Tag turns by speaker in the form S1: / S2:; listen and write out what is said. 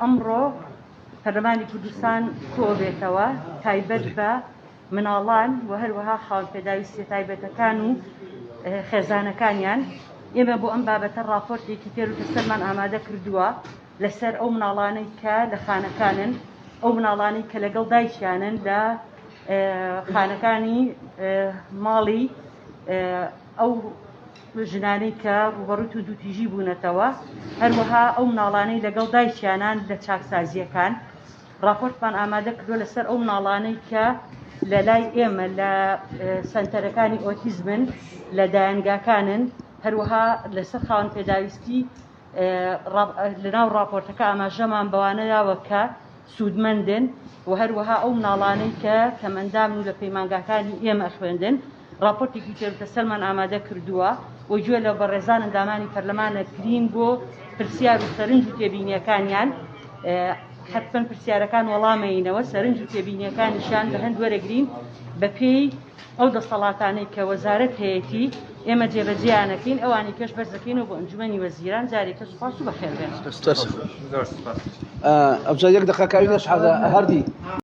S1: ئەمڕۆ پەرلەمانی کوردستان کۆبێتەوە تایبەت بە مناڵان و هەروەها خاوەنپێداویستیە تایبەتەکان و خێزانەکانیان. ئێمە بۆ ئەم بابەتە ڕاپۆرتێکی تێر و دەستەرمان ئامادە کردووە لەسەر ئەو مناڵانەی کە لە خانەکانن، ئەو مناڵانی کە لەگەڵ دایکیانن لە خانەکانی ماڵی ئەو ژنانەی کە ڕوبەڕووی و دووتیژی بوونەتەوە، هەروەها ئەو مناڵانەی لەگەڵ دایکیانان لە چاکسازیەکان. راپۆرتمان ئامادە کردووە لەسەر ئەو مناڵانەی کە لە لای ئێمە لە سەنتەرەکانی ئۆتیزمن، لە دایانگاکانن، هەروەها لەسەر خاوەنپێداویستی لەناو راپۆرتەکە ئاماژەمان بەوانەیەوە کە سوودمەندن و هەروەها ئەو مناڵانەی کە کەمەندامن و لە پەیمانگاکانی ئێمە خوێندن. راپۆرتێکی تێروتەسەرمان ئامادە کردووە و گوێ لە بەڕێزان ئەندامانی پەرلەمانە گرین بۆ پرسیار و سەرنج و تێبینیەکانیان. حتمەن پرسیارەکان وەڵامەینەوە، سەرنج و تێبینیەکانیشان بە هەند وەرەگرین بە پێی ئەو دەسەڵاتانەی کە وەزارەت هەیەی ئێمە جێبەجێیانەکەین، ئەوانی کەش بەرز دەکەینەوە بۆ ئەنجومەنی وەزیران. جارێکە سوپاس و بەخێربێن.
S2: ئەو یەک دقیقە کاوی لەش هەردی